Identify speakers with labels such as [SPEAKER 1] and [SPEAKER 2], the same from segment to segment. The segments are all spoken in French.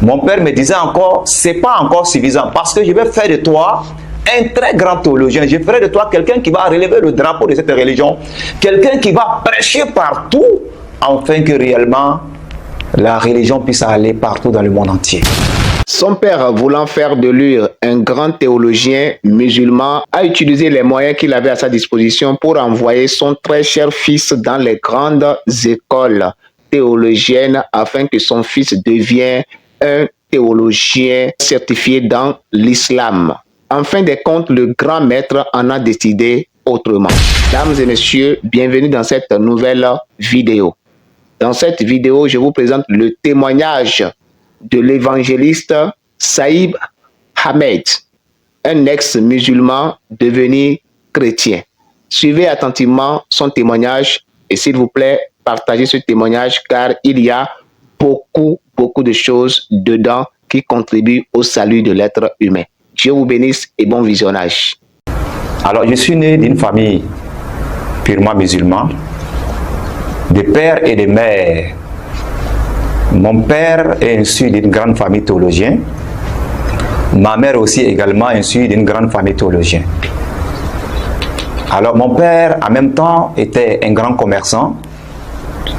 [SPEAKER 1] Mon père me disait encore, c'est pas encore suffisant parce que je vais faire de toi un très grand théologien. Je ferai de toi quelqu'un qui va relever le drapeau de cette religion, quelqu'un qui va prêcher partout, afin que réellement la religion puisse aller partout dans le monde entier.
[SPEAKER 2] Son père, voulant faire de lui un grand théologien musulman, a utilisé les moyens qu'il avait à sa disposition pour envoyer son très cher fils dans les grandes écoles théologiennes afin que son fils devienne un théologien certifié dans l'islam. En fin de compte, le grand maître en a décidé autrement. Mesdames et messieurs, bienvenue dans cette nouvelle vidéo. Dans cette vidéo, je vous présente le témoignage de l'évangéliste Saïb Ahmed, un ex-musulman devenu chrétien. Suivez attentivement son témoignage et s'il vous plaît, partagez ce témoignage car il y a beaucoup de choses dedans qui contribuent au salut de l'être humain. Dieu vous bénisse et bon visionnage.
[SPEAKER 1] Alors, je suis né d'une famille purement musulmane, de père et de mère. Mon père est issu d'une grande famille théologienne. Ma mère aussi également issue d'une grande famille théologienne. Alors mon père en même temps était un grand commerçant.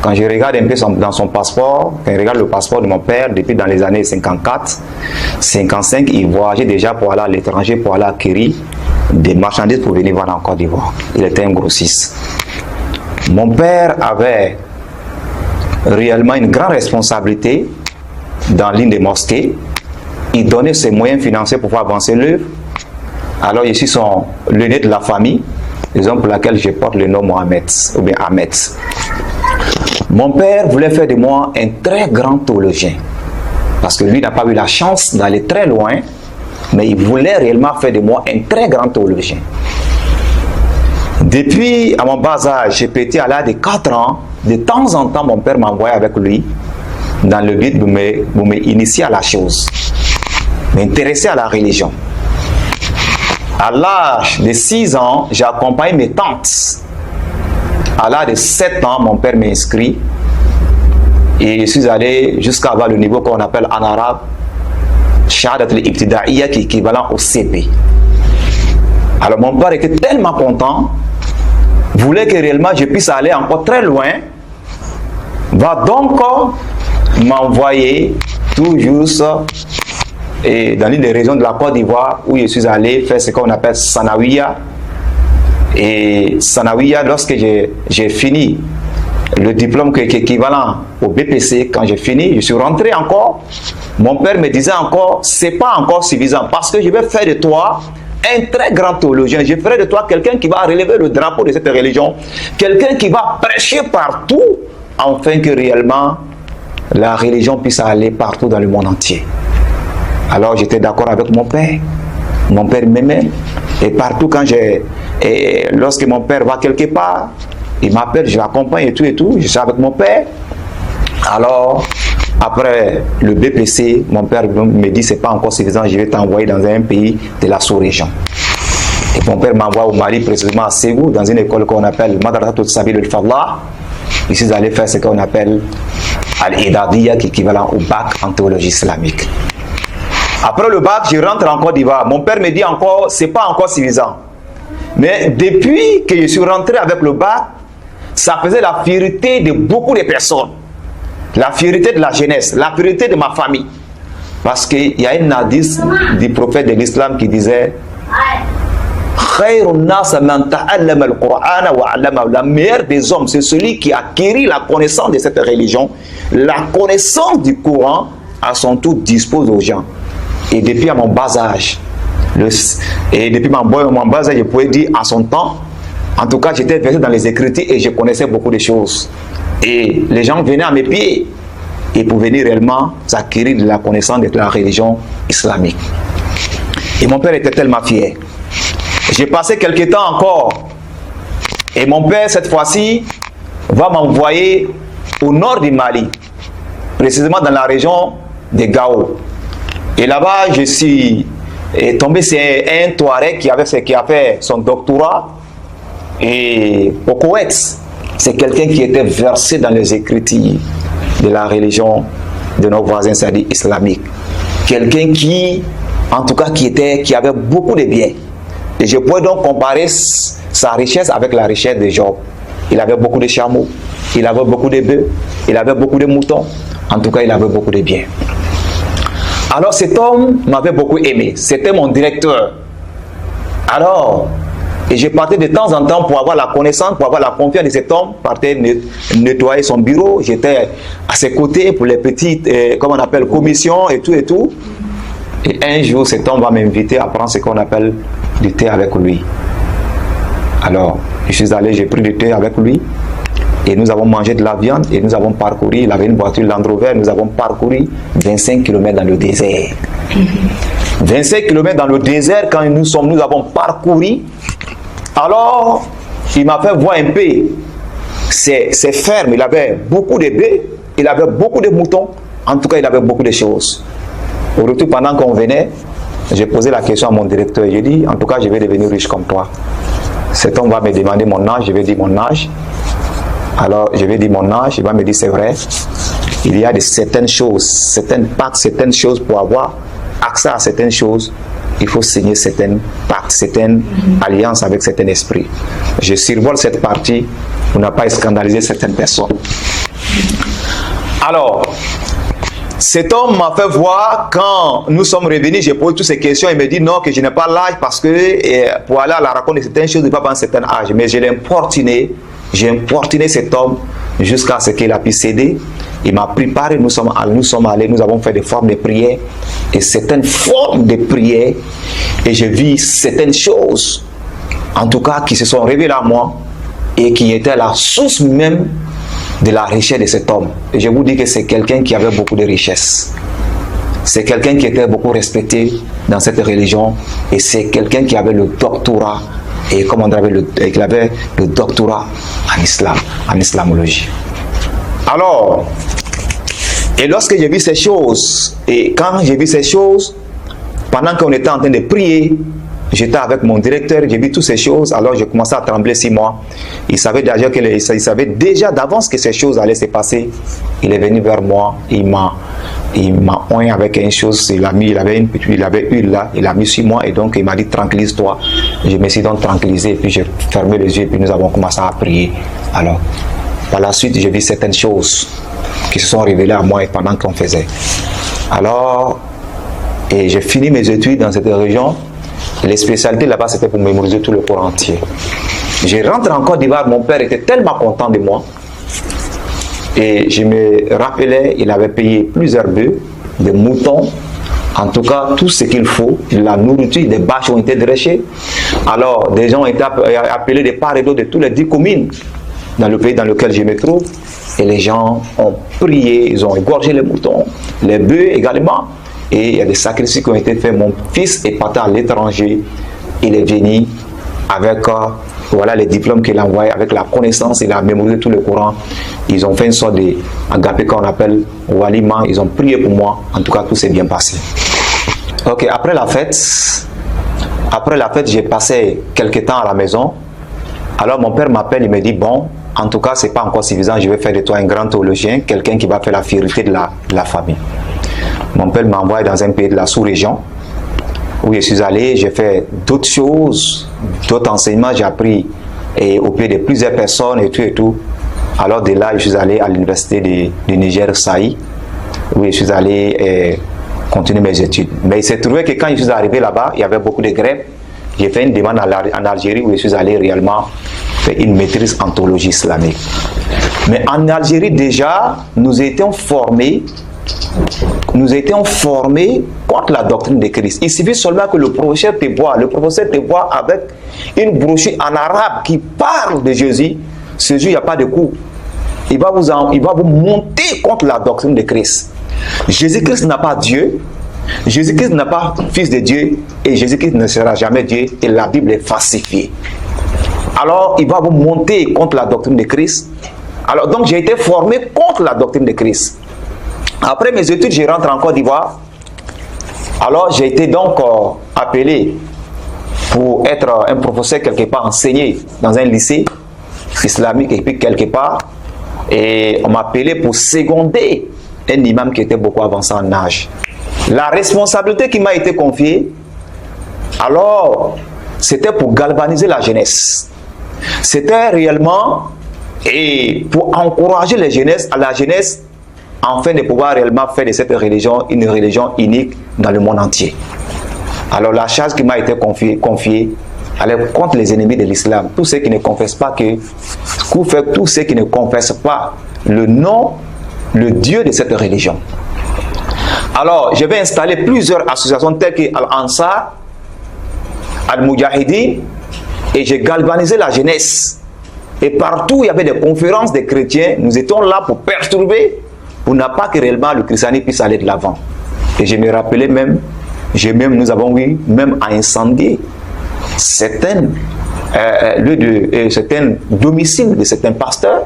[SPEAKER 1] Quand je regarde un peu dans son passeport, quand je regarde le passeport de mon père depuis dans les années 54, 55, il voyageait déjà pour aller à l'étranger pour aller acquérir des marchandises pour venir vendre en Côte d'Ivoire. Il était un grossiste. Mon père avait réellement une grande responsabilité dans l'une des mosquées. Il donnait ses moyens financiers pour pouvoir avancer l'œuvre. Alors je suis l'aîné de la famille, raison pour laquelle je porte le nom Mohamed, ou bien Ahmed. Mon père voulait faire de moi un très grand théologien, parce que lui n'a pas eu la chance d'aller très loin, mais il voulait réellement faire de moi un très grand théologien. Depuis à mon bas âge, j'ai pété à l'âge de 4 ans, de temps en temps, mon père m'envoyait avec lui dans le but de me initier à la chose, m'intéresser à la religion. À l'âge de 6 ans, j'ai accompagné mes tantes. À l'âge de 7 ans, mon père m'a inscrit et je suis allé jusqu'à avoir le niveau qu'on appelle en arabe Shahadat al-Ibtida'iyya, qui est équivalent au CP. Alors mon père était tellement content, voulait que réellement je puisse aller encore très loin, va donc m'envoyer tout juste dans l'une des régions de la Côte d'Ivoire où je suis allé faire ce qu'on appelle Sanawiya. Et Sanawiya, lorsque j'ai fini le diplôme qui est équivalent au BPC, quand j'ai fini, je suis rentré encore. Mon père me disait encore, c'est pas encore suffisant parce que je vais faire de toi un très grand théologien. Je ferai de toi quelqu'un qui va relever le drapeau de cette religion, quelqu'un qui va prêcher partout, afin que réellement la religion puisse aller partout dans le monde entier. Alors j'étais d'accord avec mon père. Mon père m'aimait. Et partout lorsque mon père va quelque part, il m'appelle, je l'accompagne et tout, je suis avec mon père. Alors, après le BPC, mon père me dit, c'est pas encore suffisant, je vais t'envoyer dans un pays de la sous-région. Et mon père m'envoie au Mali, précisément à Ségou, dans une école qu'on appelle Madrasatul Sabil al-Fallah. Je suis allé faire ce qu'on appelle Al-Idadiyya, qui est équivalent au bac en théologie islamique. Après le bac, je rentre en Côte d'Ivoire. Mon père me dit encore, c'est pas encore suffisant. Mais depuis que je suis rentré avec le bac, ça faisait la fierté de beaucoup de personnes. La fierté de la jeunesse, la fierté de ma famille. Parce qu'il y a une hadith du prophète de l'islam qui disait la meilleure des hommes, c'est celui qui a acquis la connaissance de cette religion. La connaissance du Coran, à son tour, dispose aux gens. Et depuis à mon bas âge, je pouvais dire à son temps, en tout cas, j'étais versé dans les Écritures et je connaissais beaucoup de choses. Et les gens venaient à mes pieds et pour venir réellement acquérir de la connaissance de la religion islamique. Et mon père était tellement fier. J'ai passé quelques temps encore. Et mon père, cette fois-ci, va m'envoyer au nord du Mali, précisément dans la région de Gao. Et là-bas, je suis tombé sur un Touareg qui a fait son doctorat et au Koweït. C'est quelqu'un qui était versé dans les écritures de la religion de nos voisins, c'est-à-dire islamiques. Quelqu'un qui, en tout cas, qui avait beaucoup de biens. Et je pourrais donc comparer sa richesse avec la richesse de Job. Il avait beaucoup de chameaux, il avait beaucoup de bœufs, il avait beaucoup de moutons. En tout cas, il avait beaucoup de biens. Alors cet homme m'avait beaucoup aimé. C'était mon directeur. Alors, et je partais de temps en temps pour avoir la connaissance, pour avoir la confiance de cet homme. Je partais nettoyer son bureau. J'étais à ses côtés pour les petites, comment on appelle, commissions et tout et tout. Et un jour, cet homme va m'inviter à prendre ce qu'on appelle du thé avec lui. Alors, je suis allé, j'ai pris du thé avec lui. Et nous avons mangé de la viande et nous avons parcouru, il avait une voiture Land Rover, nous avons parcouru 25 km dans le désert. 25 km dans le désert, quand nous avons parcouru, alors il m'a fait voir un peu ses fermes, il avait beaucoup de bœufs, il avait beaucoup de moutons, en tout cas il avait beaucoup de choses. Au retour, pendant qu'on venait, j'ai posé la question à mon directeur, j'ai dit, en tout cas je vais devenir riche comme toi. Cet homme va me demander mon âge, je vais dire mon âge. Alors, je vais dire mon âge, il va me dire c'est vrai. Il y a certaines choses, certaines pactes, certaines choses pour avoir accès à certaines choses. Il faut signer certaines pactes, certaines alliances avec certains esprits. Je survole cette partie pour ne pas scandaliser certaines personnes. Alors, cet homme m'a fait voir quand nous sommes revenus, j'ai posé toutes ces questions, il me dit non, que je n'ai pas l'âge parce que pour aller à la rencontre de certaines choses, il ne peut pas prendre un certain âge. Mais je l'ai importuné. J'ai importuné cet homme jusqu'à ce qu'il a pu céder. Il m'a préparé, nous sommes allés, nous avons fait des formes de prière. Et certaines formes de prière, et j'ai vu certaines choses, en tout cas, qui se sont révélées à moi et qui étaient la source même de la richesse de cet homme. Et je vous dis que c'est quelqu'un qui avait beaucoup de richesses. C'est quelqu'un qui était beaucoup respecté dans cette religion. Et c'est quelqu'un qui avait le doctorat. Et comme on avait il avait le doctorat en islam, en islamologie. Alors, et lorsque j'ai vu ces choses, et quand j'ai vu ces choses, pendant qu'on était en train de prier, j'étais avec mon directeur, j'ai vu toutes ces choses, alors j'ai commencé à trembler 6 mois. Il savait déjà d'avance que ces choses allaient se passer. Il est venu vers moi, il m'a oint avec une chose, il avait une là, il a mis sur moi et donc il m'a dit tranquillise-toi. Je me suis donc tranquillisé et puis j'ai fermé les yeux et puis nous avons commencé à prier. Alors, par la suite, j'ai vu certaines choses qui se sont révélées à moi et pendant qu'on faisait. Alors, et j'ai fini mes études dans cette région. Les spécialités là-bas, c'était pour mémoriser tout le Coran entier. Je rentre en Côte d'Ivoire, mon père était tellement content de moi. Et je me rappelais, il avait payé plusieurs bœufs, des moutons, en tout cas tout ce qu'il faut, la nourriture, des bâches ont été dressées. Alors des gens ont été appelés de part et d'autre de tous les 10 communes dans le pays dans lequel je me trouve. Et les gens ont prié, ils ont égorgé les moutons, les bœufs également. Et il y a des sacrifices qui ont été faits. Mon fils est parti à l'étranger, il est venu avec voilà les diplômes qu'il a envoyés, avec la connaissance, il a mémorisé tout le Coran. Ils ont fait une sorte d'agapé qu'on appelle walima, ils ont prié pour moi. En tout cas, tout s'est bien passé. Ok, après la fête, j'ai passé quelques temps à la maison. Alors mon père m'appelle, il me dit bon, en tout cas, c'est pas encore suffisant, je vais faire de toi un grand théologien, quelqu'un qui va faire la fierté de la famille. Mon père m'a envoyé dans un pays de la sous-région où je suis allé, j'ai fait d'autres choses, d'autres enseignements, j'ai appris au pied de plusieurs personnes et tout. Alors de là, je suis allé à l'université du Niger, Saï, où je suis allé continuer mes études. Mais il s'est trouvé que quand je suis arrivé là-bas, il y avait beaucoup de grèves. J'ai fait une demande en Algérie où je suis allé réellement faire une maîtrise en théologie islamique. Mais en Algérie déjà, nous étions formés contre la doctrine de Christ. Il suffit seulement que le professeur te voit avec une brochure en arabe qui parle de Jésus. Ce jour, il n'y a pas de coup. Il va vous monter contre la doctrine de Christ. Jésus-Christ n'a pas Dieu. Jésus-Christ n'a pas fils de Dieu. Et Jésus-Christ ne sera jamais Dieu. Et la Bible est falsifiée. Alors, il va vous monter contre la doctrine de Christ. Alors, donc, j'ai été formé contre la doctrine de Christ. Après mes études, je rentre en Côte d'Ivoire. Alors, j'ai été donc appelé pour être un professeur quelque part, enseigné dans un lycée islamique et puis quelque part. Et on m'a appelé pour seconder un imam qui était beaucoup avancé en âge. La responsabilité qui m'a été confiée, alors, c'était pour galvaniser la jeunesse. C'était réellement et pour encourager la jeunesse afin de pouvoir réellement faire de cette religion une religion unique dans le monde entier. Alors la charge qui m'a été confiée aller contre les ennemis de l'islam, tous ceux qui ne confessent pas tous ceux qui ne confessent pas le nom, le Dieu de cette religion. Alors je vais installer plusieurs associations telles que Al-Ansar, Al-Mujahideen, et j'ai galvanisé la jeunesse. Et partout, il y avait des conférences des chrétiens. Nous étions là pour perturber, pour ne pas que réellement le christianisme puisse aller de l'avant. Et je me rappelais nous avons eu même à incendier certains domiciles de certains pasteurs.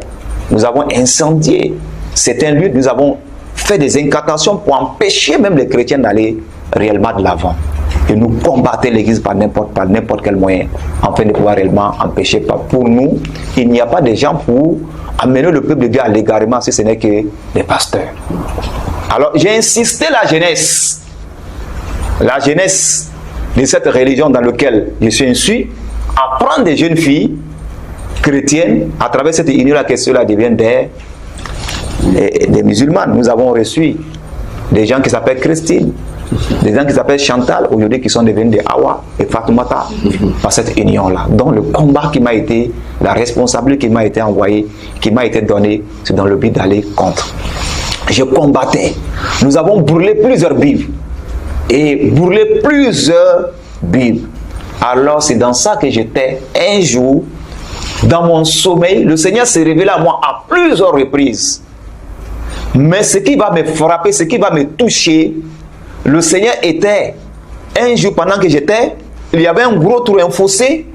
[SPEAKER 1] Nous avons incendié certains lieux. Nous avons fait des incantations pour empêcher même les chrétiens d'aller réellement de l'avant. Et nous combattons l'Église par n'importe quel moyen, afin de pouvoir réellement empêcher. Pour nous, il n'y a pas de gens pour amener le peuple de Dieu à l'égarement si ce n'est que des pasteurs. Alors j'ai insisté la jeunesse de cette religion dans laquelle je suis issu, à prendre des jeunes filles chrétiennes, à travers cette union, la question là devient des musulmanes. Nous avons reçu des gens qui s'appellent Christine, des gens qui s'appellent Chantal, aujourd'hui qui sont devenus des Awa et Fatoumata par cette union-là. Donc le combat qui m'a été, la responsabilité qui m'a été envoyée, qui m'a été donnée, c'est dans le but d'aller contre. Je combattais. Nous avons brûlé plusieurs Bibles. Et brûlé plusieurs Bibles. Alors c'est dans ça que j'étais un jour, dans mon sommeil, le Seigneur s'est révélé à moi à plusieurs reprises. Mais ce qui va me frapper, ce qui va me toucher, le Seigneur était, un jour pendant que j'étais, il y avait un gros trou, un fossé,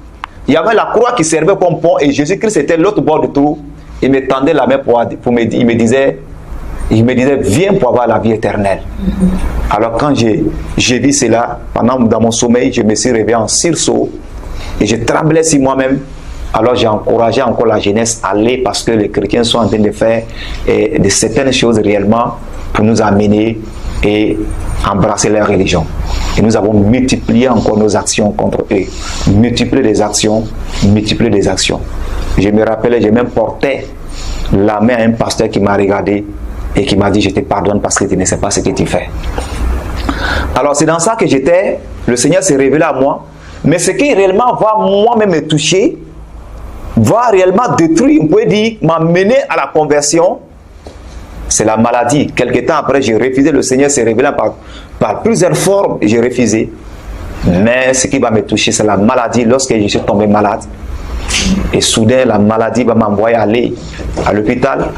[SPEAKER 1] il y avait la croix qui servait comme pont et Jésus-Christ était l'autre bord du trou. Il me tendait la main pour me dire, il me disait, viens pour avoir la vie éternelle. Alors quand j'ai vu cela, dans mon sommeil, je me suis réveillé en sursaut et je tremblais sur moi-même. Alors j'ai encouragé encore la jeunesse à aller parce que les chrétiens sont en train de faire de certaines choses réellement pour nous amener et embrasser leur religion. Et nous avons multiplié encore nos actions contre eux. Multiplier des actions. Je me rappelais, j'ai même porté la main à un pasteur qui m'a regardé et qui m'a dit, je te pardonne parce que tu ne sais pas ce que tu fais. Alors c'est dans ça que j'étais, le Seigneur s'est révélé à moi, mais ce qui réellement va moi-même me toucher, va réellement détruire, on peut dire, m'amener à la conversion, c'est la maladie. Quelque temps après, j'ai refusé, le Seigneur s'est révélé par plusieurs formes, et j'ai refusé. Mais ce qui va me toucher, c'est la maladie. Lorsque je suis tombé malade, et soudain, la maladie va m'envoyer aller à l'hôpital.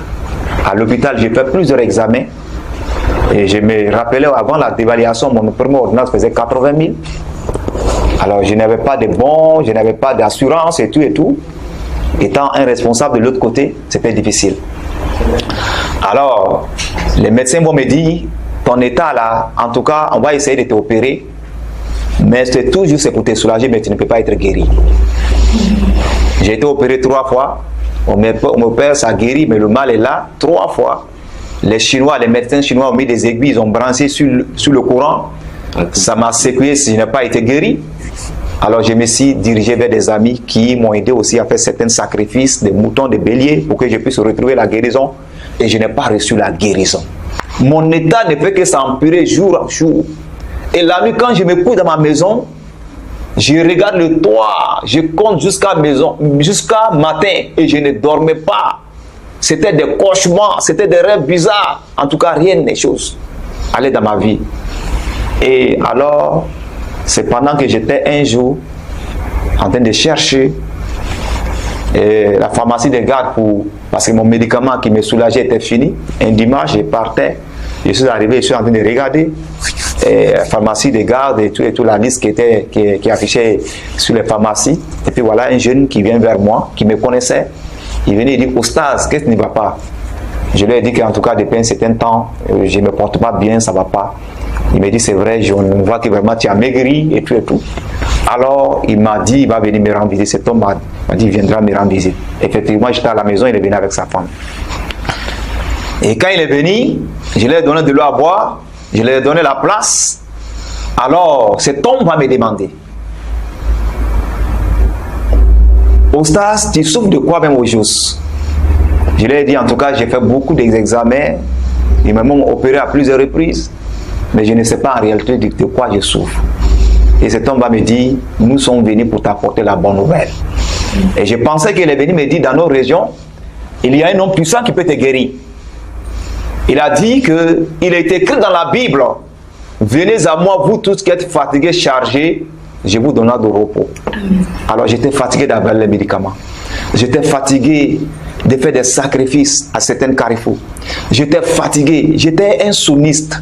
[SPEAKER 1] À l'hôpital, j'ai fait plusieurs examens. Et je me rappelais, avant la dévaluation, mon premier ordonnance faisait 80 000. Alors, je n'avais pas de bons, je n'avais pas d'assurance et tout. Étant un responsable de l'autre côté, c'était difficile. Alors, les médecins vont me dire, ton état là, en tout cas, on va essayer de t'opérer, mais c'est toujours pour te soulager, mais tu ne peux pas être guéri. J'ai été opéré 3 fois, on m'opère, ça guérit, mais le mal est là, 3 fois. Les Chinois, les médecins chinois ont mis des aiguilles, ils ont branché sur le courant, ça m'a secoué si je n'ai pas été guéri. Alors je me suis dirigé vers des amis qui m'ont aidé aussi à faire certains sacrifices, des moutons, des béliers, pour que je puisse retrouver la guérison. Et je n'ai pas reçu la guérison. Mon état ne fait que s'empirer jour en jour. Et la nuit, quand je me couche dans ma maison, je regarde le toit, je compte jusqu'à matin et je ne dormais pas. C'était des cauchemars, c'était des rêves bizarres. En tout cas, rien des choses allait dans ma vie. Et alors, c'est pendant que j'étais un jour en train de chercher la pharmacie de garde parce que mon médicament qui me soulageait était fini. Un dimanche, je partais, je suis arrivé, je suis en train de regarder la pharmacie de garde et tout la liste qui affichait sur les pharmacies. Et puis voilà un jeune qui vient vers moi, qui me connaissait. Il venait et dit, Oustaz, qu'est-ce qui ne va pas? Je lui ai dit qu'en tout cas, depuis un certain temps, je ne me porte pas bien, ça ne va pas. Il m'a dit, c'est vrai, je vois que vraiment tu as maigri et tout. Alors, il m'a dit, il va venir me rendre visite. Cet homme m'a dit, il viendra me rendre visite. Effectivement, j'étais à la maison, il est venu avec sa femme. Et quand il est venu, je lui ai donné de l'eau à boire, je lui ai donné la place. Alors, cet homme va me demander, Ostas, tu souffres de quoi même au juste? Je lui ai dit, en tout cas, j'ai fait beaucoup d'examens, ils m'ont opéré à plusieurs reprises, mais je ne sais pas en réalité de quoi je souffre. Et cet homme va me dire, nous sommes venus pour t'apporter la bonne nouvelle. Et je pensais qu'il est venu me dire, dans nos régions, il y a un homme puissant qui peut te guérir. Il a dit qu'il est écrit dans la Bible, venez à moi, vous tous qui êtes fatigués, chargés, je vous donnerai de repos. Alors j'étais fatigué d'avoir les médicaments. J'étais fatigué de faire des sacrifices à certains carrefours. J'étais fatigué, j'étais un sunniste.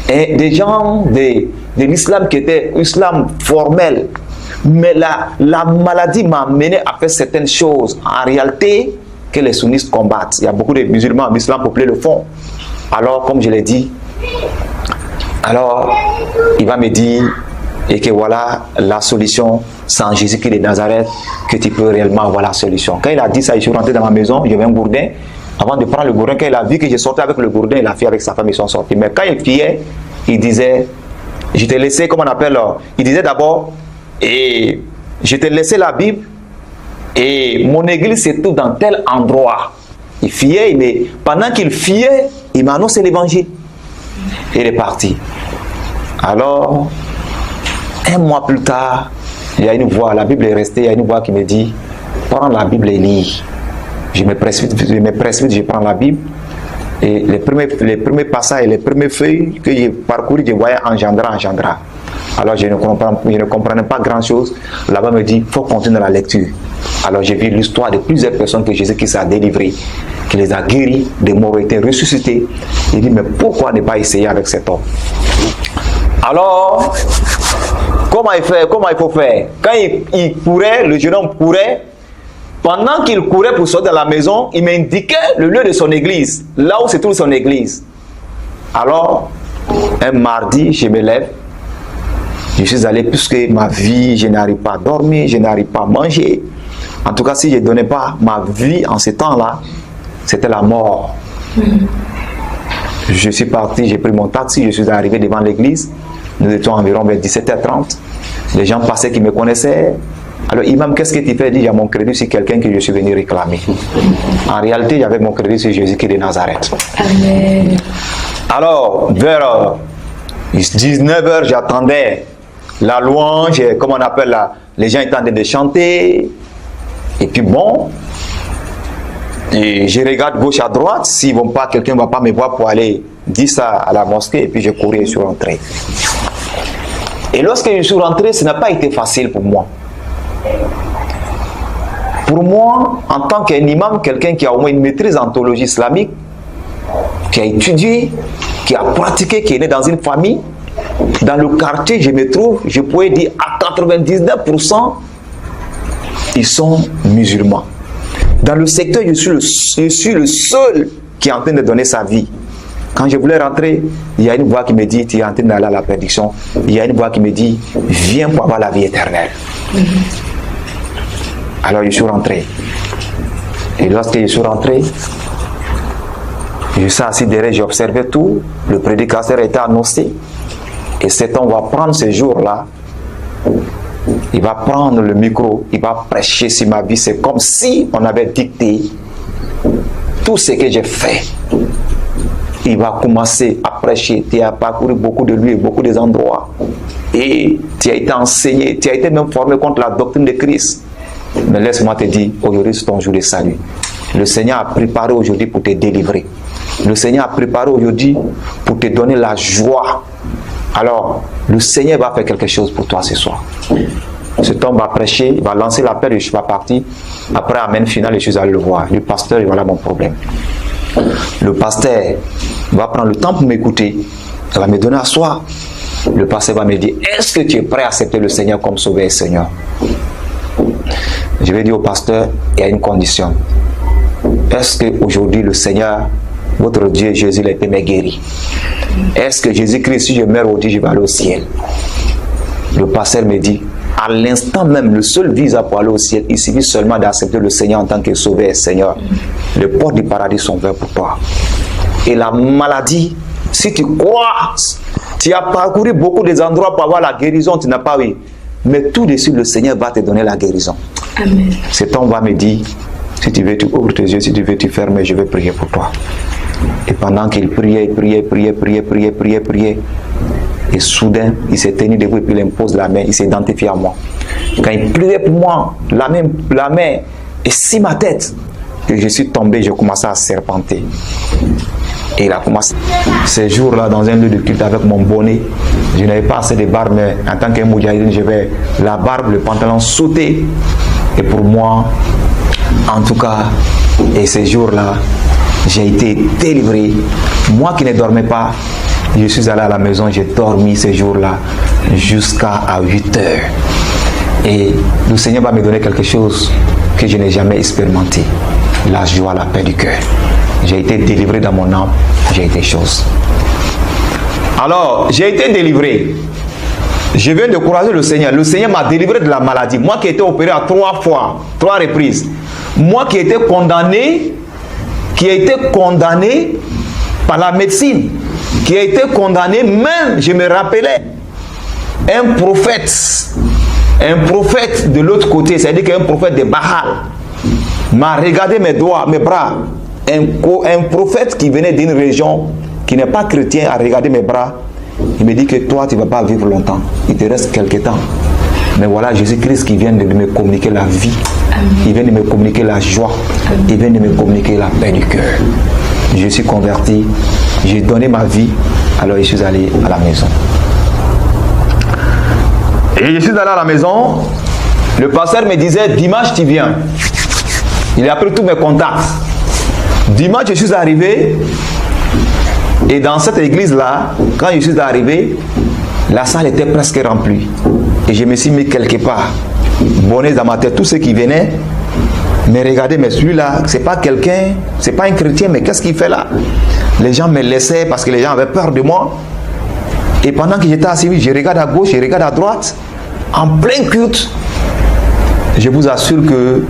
[SPEAKER 1] Et des gens de l'islam qui étaient islam formel. Mais la maladie m'a amené à faire certaines choses en réalité que les sunnistes combattent. Il y a beaucoup de musulmans en islam populaire le font. Alors, comme je l'ai dit, alors il va me dire et que voilà la solution, c'est en Jésus-Christ de Nazareth que tu peux réellement avoir la solution. Quand il a dit ça, je suis rentré dans ma maison, j'avais un gourdin. Avant de prendre le gourdin, quand il a vu que je sortais avec le gourdin, il a fait avec sa femme, ils sont sortis. Mais quand il fiait, il disait, je t'ai laissé, comment on appelle, il disait d'abord, et je t'ai laissé la Bible, et mon église se trouve dans tel endroit. Il fiait, mais pendant qu'il fiait, il m'a annoncé l'évangile. Et il est parti. Alors, un mois plus tard, il y a une voix, la Bible est restée, il y a une voix qui me dit, prends la Bible et lis. Je me précipite, je prends la Bible. Et les premiers passages, les premières feuilles que j'ai parcourues, je voyais engendra. Alors je ne comprenais pas grand chose. Là-bas me dit, il faut continuer la lecture. Alors j'ai vu l'histoire de plusieurs personnes que Jésus-Christ a délivrées, qui les a guéris, des morts ont été ressuscités. Il dit, mais pourquoi ne pas essayer avec cet homme? Alors, comment il faut faire? Quand il courait, le jeune homme courait. Pendant qu'il courait pour sortir de la maison, il m'indiquait le lieu de son église, là où se trouve son église. Alors, un mardi, je me lève, je suis allé, puisque ma vie, je n'arrive pas à dormir, je n'arrive pas à manger. En tout cas, si je ne donnais pas ma vie en ce temps-là, c'était la mort. Je suis parti, j'ai pris mon taxi, je suis arrivé devant l'église. Nous étions environ vers 17h30. Les gens passaient qui me connaissaient. Alors, imam, qu'est-ce que tu fais? Il dit, il y a mon crédit sur quelqu'un que je suis venu réclamer. En réalité, il y avait mon crédit sur Jésus-Christ de Nazareth. Amen. Alors, vers 19h, j'attendais la louange, comme on appelle là, les gens étaient en train de chanter. Et puis bon, et je regarde gauche à droite, s'ils vont pas, quelqu'un ne va pas me voir pour aller dire ça à la mosquée, et puis je courais et je suis rentré. Et lorsque je suis rentré, ce n'a pas été facile pour moi. Pour moi, en tant qu'un imam, quelqu'un qui a au moins une maîtrise en théologie islamique, qui a étudié, qui a pratiqué, qui est né dans une famille, dans le quartier, je me trouve, je pourrais dire à 99%, ils sont musulmans. Dans le secteur, je suis le seul qui est en train de donner sa vie. Quand je voulais rentrer, il y a une voix qui me dit, tu es en train d'aller à la perdition. Il y a une voix qui me dit, viens pour avoir la vie éternelle. Alors je suis rentré. Et lorsque je suis rentré, je suis assis derrière, j'ai observé tout. Le prédicateur était annoncé. Et cet homme va prendre ce jour-là, il va prendre le micro, il va prêcher sur ma vie. C'est comme si on avait dicté tout ce que j'ai fait. Il va commencer à prêcher. Tu as parcouru beaucoup de lieux, beaucoup des endroits. Et tu as été enseigné, tu as été même formé contre la doctrine de Christ. Mais laisse-moi te dire, aujourd'hui c'est ton jour de salut. Le Seigneur a préparé aujourd'hui pour te délivrer. Le Seigneur a préparé aujourd'hui pour te donner la joie. Alors, le Seigneur va faire quelque chose pour toi ce soir. Cet homme va prêcher, il va lancer l'appel et je suis pas parti. Après, amen final, je suis allé le voir. Le pasteur, et voilà mon problème. Le pasteur va prendre le temps pour m'écouter. Il va me donner à soi. Le pasteur va me dire, est-ce que tu es prêt à accepter le Seigneur comme sauveur et Seigneur? Je vais dire au pasteur, il y a une condition. Est-ce qu'aujourd'hui le Seigneur, votre Dieu Jésus, l'a été guéri? Est-ce que Jésus-Christ, si je meurs aujourd'hui, je vais aller au ciel? Le pasteur me dit, à l'instant même, le seul visa pour aller au ciel, il suffit seulement d'accepter le Seigneur en tant que sauveur et Seigneur. Les portes du paradis sont ouvertes pour toi. Et la maladie, si tu crois, tu as parcouru beaucoup d'endroits pour avoir la guérison, tu n'as pas eu. Mais tout de suite, le Seigneur va te donner la guérison.
[SPEAKER 3] Amen.
[SPEAKER 1] Cet homme va me dire, si tu veux, tu ouvres tes yeux, si tu veux, tu fermes, je vais prier pour toi. Et pendant qu'il priait, et soudain, il s'est tenu debout et puis il impose la main, il s'est identifié à moi. Quand il priait pour moi, la main est si ma tête, que je suis tombé, je commençais à serpenter. Et il a commencé ces jours-là dans un lieu de culte avec mon bonnet. Je n'avais pas assez de barbe, mais en tant qu'un moudjahidine, je vais la barbe, le pantalon sauter. Et pour moi, en tout cas, et ces jours-là, j'ai été délivré. Moi qui ne dormais pas, je suis allé à la maison, j'ai dormi ces jours-là jusqu'à 8 heures. Et le Seigneur va me donner quelque chose que je n'ai jamais expérimenté. La joie, la paix du cœur. J'ai été délivré dans mon âme, j'ai été chose. Alors, j'ai été délivré. Je viens de courager le Seigneur. Le Seigneur m'a délivré de la maladie. Moi qui ai été opéré à 3 fois, 3 reprises. Moi qui ai été condamné par la médecine, qui a été condamné, même, je me rappelais, un prophète de l'autre côté, c'est-à-dire qu'un prophète de Baal, m'a regardé mes doigts, mes bras. Un prophète qui venait d'une région qui n'est pas chrétien a regardé mes bras. Il me dit que toi, tu ne vas pas vivre longtemps. Il te reste quelques temps. Mais voilà Jésus-Christ qui vient de me communiquer la vie. Amen. Il vient de me communiquer la joie. Amen. Il vient de me communiquer la paix du cœur. Je suis converti. J'ai donné ma vie. Alors je suis allé à la maison. Et je suis allé à la maison. Le pasteur me disait, dimanche tu viens. Il a pris tous mes contacts. Dimanche je suis arrivé. Et dans cette église-là, quand je suis arrivé, la salle était presque remplie. Et je me suis mis quelque part. Bonnet dans ma tête. Tous ceux qui venaient me regardaient, mais celui-là, c'est pas quelqu'un, c'est pas un chrétien, mais qu'est-ce qu'il fait là? Les gens me laissaient parce que les gens avaient peur de moi. Et pendant que j'étais assis, je regarde à gauche, je regarde à droite, en plein culte. Je vous assure que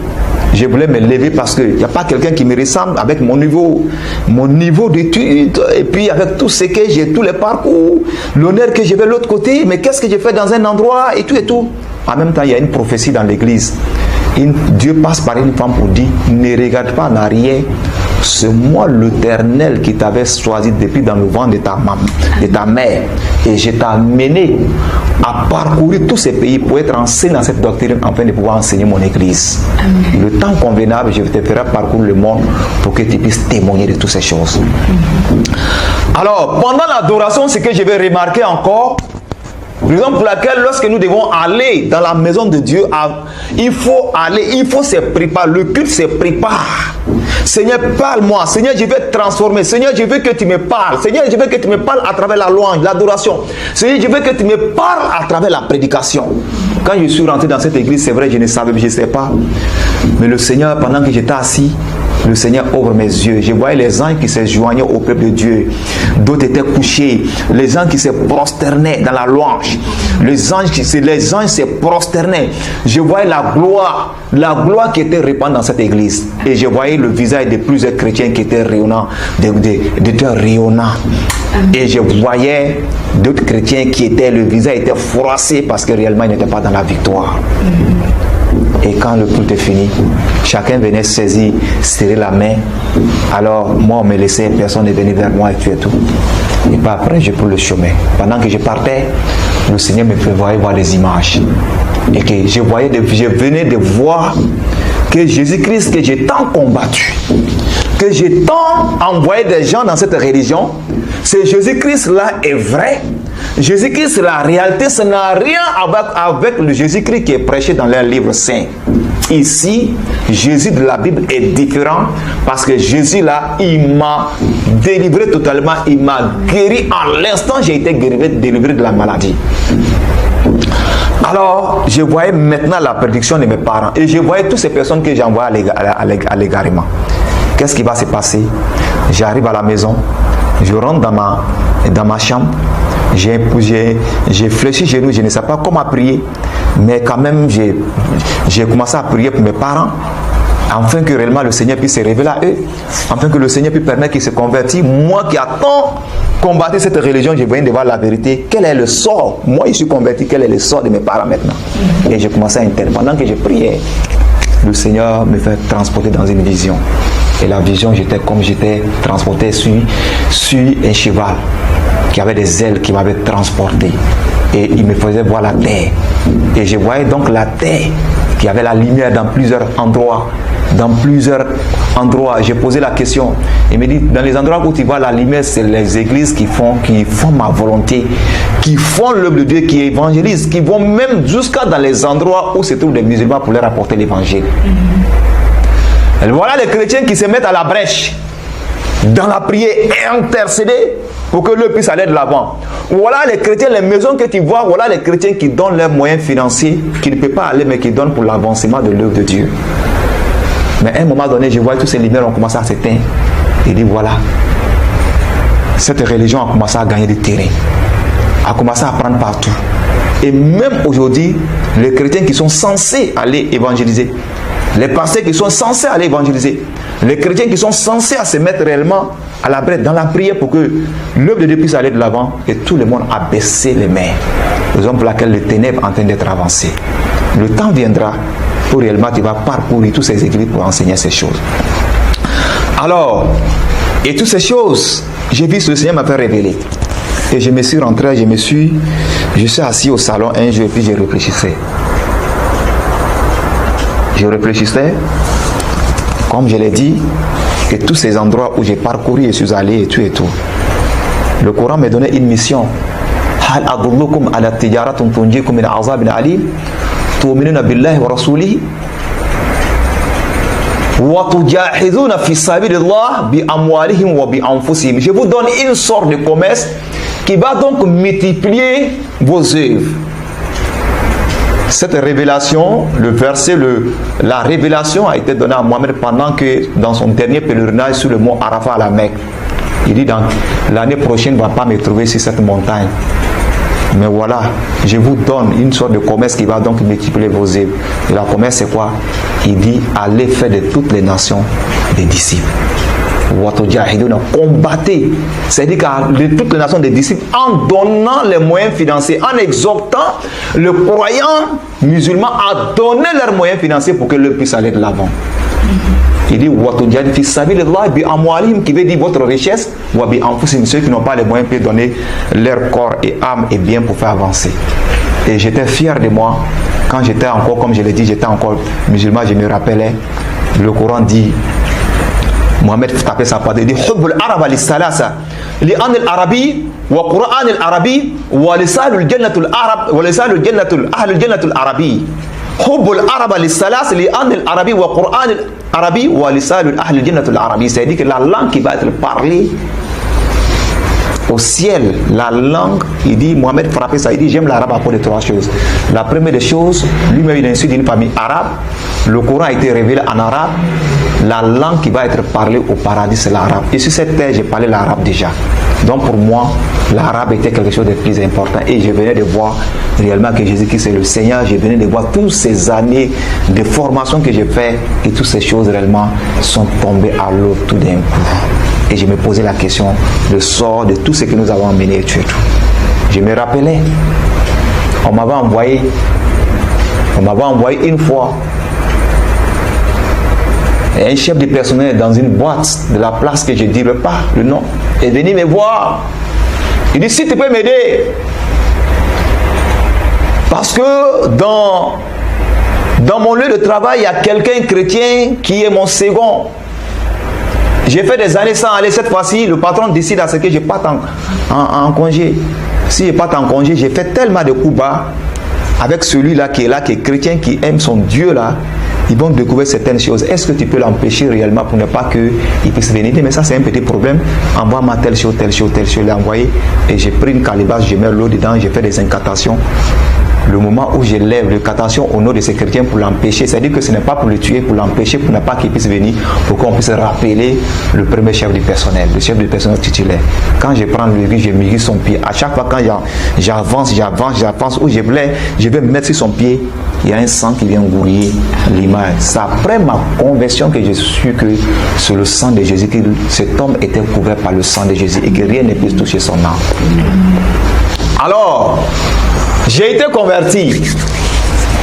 [SPEAKER 1] je voulais me lever parce qu'il n'y a pas quelqu'un qui me ressemble avec mon niveau d'études et puis avec tout ce que j'ai, tous les parcours, l'honneur que j'ai de l'autre côté, mais qu'est-ce que j'ai fait dans un endroit et tout et tout. En même temps, il y a une prophétie dans l'église. Dieu passe par une femme pour dire, ne regarde pas en arrière, c'est moi l'Éternel qui t'avait choisi depuis dans le ventre de ta mère. Et je t'ai amené à parcourir tous ces pays pour être enseigné dans cette doctrine afin de pouvoir enseigner mon église. Amen. Le temps convenable, je te ferai parcourir le monde pour que tu puisses témoigner de toutes ces choses. Alors, pendant l'adoration, ce que je vais remarquer encore, raison pour laquelle lorsque nous devons aller dans la maison de Dieu, il faut se préparer, le culte se prépare. Seigneur, parle-moi. Seigneur, je vais te transformer. Seigneur, je veux que tu me parles. Seigneur, je veux que tu me parles à travers la louange, l'adoration. Seigneur, je veux que tu me parles à travers la prédication. Quand je suis rentré dans cette église, c'est vrai, je ne sais pas. Mais le Seigneur, pendant que j'étais assis, le Seigneur ouvre mes yeux. Je voyais les anges qui se joignaient au peuple de Dieu. D'autres étaient couchés. Les anges qui se prosternaient dans la louange. Les anges se prosternaient. Je voyais la gloire qui était répandue dans cette église. Et je voyais le visage de plusieurs chrétiens qui étaient rayonnants, rayonnants. Et je voyais d'autres chrétiens le visage était froissé parce que réellement ils n'étaient pas dans la victoire. Et quand le culte est fini, chacun venait saisir, serrer la main. Alors moi on me laissait, personne n'est venu vers moi et tout et tout. Et puis après je pris le chemin. Pendant que je partais, le Seigneur me prévoyait voir des images. Et que je venais de voir que Jésus-Christ que j'ai tant combattu, que j'ai tant envoyé des gens dans cette religion, ce Jésus-Christ-là est vrai. Jésus-Christ, la réalité, ça n'a rien avec le Jésus-Christ qui est prêché dans les livres saints. Ici, Jésus de la Bible est différent parce que Jésus là, il m'a délivré totalement, il m'a guéri en l'instant, j'ai été délivré de la maladie. Alors, je voyais maintenant la prédiction de mes parents et je voyais toutes ces personnes que j'envoie à l'égarement. Qu'est-ce qui va se passer? J'arrive à la maison, je rentre dans ma chambre, j'ai fléchi chez nous, je ne sais pas comment prier, mais quand même j'ai commencé à prier pour mes parents. afin que réellement le Seigneur puisse se révéler à eux, afin que le Seigneur puisse permettre qu'ils se convertissent. Moi qui attends combattre cette religion, je viens de voir la vérité. Quel est le sort? Moi, je suis converti, quel est le sort de mes parents maintenant? Et j'ai commencé à intervenir. Pendant que je priais, le Seigneur me fait transporter dans une vision. Et la vision, j'étais comme j'étais transporté sur un cheval qui avait des ailes qui m'avaient transporté. Et il me faisait voir la terre. Et je voyais donc la terre qui avait la lumière dans plusieurs endroits. Dans plusieurs endroits, j'ai posé la question. Il me dit, dans les endroits où tu vois la lumière, c'est les églises qui font ma volonté, qui font l'œuvre de Dieu, qui évangélisent, qui vont même jusqu'à dans les endroits où se trouvent des musulmans pour leur apporter l'évangile. Et voilà les chrétiens qui se mettent à la brèche dans la prière et intercéder pour que l'eux puisse aller de l'avant. Voilà les chrétiens, les maisons que tu vois, voilà les chrétiens qui donnent leurs moyens financiers, qui ne peuvent pas aller, mais qui donnent pour l'avancement de l'œuvre de Dieu. Mais à un moment donné, je vois tous ces lumières ont commencé à s'éteindre. Il dit voilà, cette religion a commencé à gagner du terrain, a commencé à prendre partout. Et même aujourd'hui, les chrétiens qui sont censés aller évangéliser, les pasteurs qui sont censés aller évangéliser, les chrétiens qui sont censés à se mettre réellement à la brèche dans la prière pour que l'œuvre de Dieu puisse aller de l'avant, et tout le monde a baissé les mains. Raison pour laquelle les ténèbres sont en train d'être avancées. Le temps viendra où réellement tu vas parcourir toutes ces églises pour enseigner ces choses. Alors, et toutes ces choses, j'ai vu ce Seigneur m'a fait révéler. Et je me suis rentré, je suis assis au salon un jour et puis je réfléchissais. Je réfléchissais, comme je l'ai dit, et tous ces endroits où j'ai parcouru et suis allé et tout et tout. Le Coran me donnait une mission. Hal adullukum ala tijaratun tunjikum min azabin alim tu'minuna billahi wa rasulihi wa tujahiduna fi sabilillah bi amwalihim wa bi anfusihim. Je vous donne une sorte de commerce qui va donc multiplier vos œuvres. Cette révélation, le verset, la révélation a été donnée à Mohammed pendant que dans son dernier pèlerinage sur le mont Arafat à la Mecque. Il dit, l'année prochaine, ne va pas me trouver sur cette montagne. Mais voilà, je vous donne une sorte de commerce qui va donc multiplier vos œuvres. Et la commerce, c'est quoi? Il dit, allez faire de toutes les nations des disciples. Combattez, c'est-à-dire de toutes les nations des disciples, en donnant les moyens financiers, en exhortant le croyant musulman à donner leurs moyens financiers pour que l'eux puisse aller de l'avant. Il dit qui veut dire votre richesse, ceux qui n'ont pas les moyens peuvent donner leur corps et âme et bien pour faire avancer. Et j'étais fier de moi quand j'étais encore, comme je l'ai dit, j'étais encore musulman. Je me rappelais, le Coran dit, Mohamed tapait sa patte, il dit Hubbul Arab al-Salasa li an al-Arabi wa Quran al-Arabi wa lisan al-Jannah al-Arab wa lisan al-Jannah al-Ahl al-Jannah al-Arabi. Hubbul Arab al-Salasa li an al-Arabi wa Quran al-Arabi wa lisan al-Ahl al-Jannah al-Arabi. C'est-à-dire que la langue qui va être parlée au ciel, la langue, il dit, Mohamed frappait ça, il dit j'aime l'arabe à cause de trois choses. La première des choses, lui-même il est issu d'une famille arabe, le Coran a été révélé en arabe, la langue qui va être parlée au paradis c'est l'arabe. Et sur cette terre j'ai parlé l'arabe déjà. Donc pour moi, l'arabe était quelque chose de plus important et je venais de voir réellement que Jésus-Christ est le Seigneur, je venais de voir toutes ces années de formation que j'ai fait et toutes ces choses réellement sont tombées à l'eau tout d'un coup. Et je me posais la question, le sort de tout ce que nous avons emmené et tout. Je me rappelais, on m'avait envoyé une fois un chef de personnel dans une boîte de la place que je ne dirai pas le nom, est venu me voir. Il dit, si tu peux m'aider, parce que dans mon lieu de travail, il y a quelqu'un chrétien qui est mon second. J'ai fait des années sans aller. Cette fois-ci, le patron décide à ce que je parte en congé. Si je parte en congé, j'ai fait tellement de coups bas avec celui-là, qui est chrétien, qui aime son Dieu là. Ils vont découvrir certaines choses. Est-ce que tu peux l'empêcher réellement pour ne pas qu'il puisse venir? Mais ça, c'est un petit problème. Envoie-moi telle chose, telle chose, telle chose. Je l'ai envoyé et j'ai pris une calebasse, je mets l'eau dedans, j'ai fait des incantations. le moment où je lève le attention au nom de ces chrétiens pour l'empêcher, c'est-à-dire que ce n'est pas pour le tuer, pour l'empêcher, pour ne pas qu'il puisse venir, pour qu'on puisse rappeler le premier chef du personnel, le chef du personnel titulaire. Quand je prends le je m'irrite son pied. À chaque fois quand j'avance, où je vais me mettre sur son pied, il y a un sang qui vient gouiller l'image. C'est après ma conversion que je suis que c'est le sang de Jésus, que cet homme était couvert par le sang de Jésus et que rien ne puisse toucher son âme. Alors, j'ai été converti.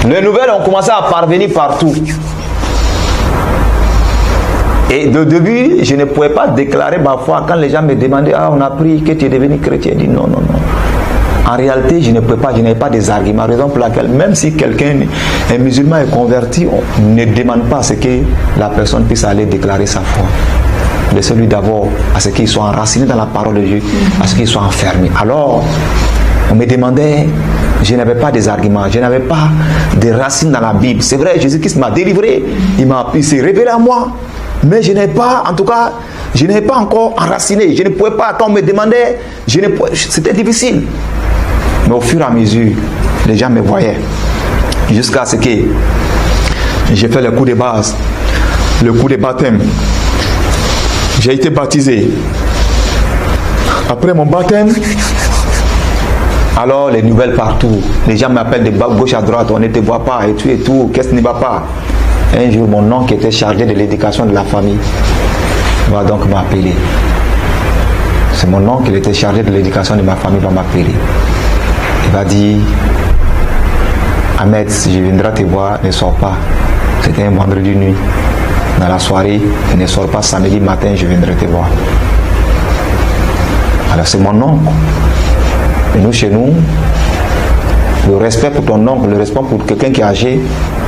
[SPEAKER 1] Les nouvelles ont commencé à parvenir partout. Et de début, je ne pouvais pas déclarer ma foi. Quand les gens me demandaient, ah, on a appris que tu es devenu chrétien, je dis non. En réalité, je ne pouvais pas, je n'avais pas des arguments. Raison pour laquelle, même si quelqu'un, un musulman est converti, on ne demande pas à ce que la personne puisse aller déclarer sa foi. Laissez-lui d'abord à ce qu'il soit enraciné dans la parole de Dieu, à ce qu'il soit enfermé. Alors, on me demandait, je n'avais pas des arguments, je n'avais pas de racines dans la Bible. C'est vrai, Jésus-Christ m'a délivré, il s'est révélé à moi, mais je n'ai pas, en tout cas, je n'ai pas encore enraciné. Je ne pouvais pas, quand on me demandait, c'était difficile. Mais au fur et à mesure, les gens me voyaient. Jusqu'à ce que j'ai fait le coup de base, le coup de baptême. J'ai été baptisé. Après mon baptême, alors les nouvelles partout. Les gens m'appellent de gauche à droite, on ne te voit pas et tout, qu'est-ce qui ne va pas? Un jour, mon oncle qui était chargé de l'éducation de la famille va donc m'appeler. C'est mon oncle qui était chargé de l'éducation de ma famille va m'appeler. Il va dire, Ahmed, si je viendrai te voir, ne sors pas. C'était un vendredi nuit. Dans la soirée, ne sors pas, samedi matin, je viendrai te voir. Alors c'est mon oncle. Et nous, chez nous, le respect pour ton oncle, le respect pour quelqu'un qui est âgé,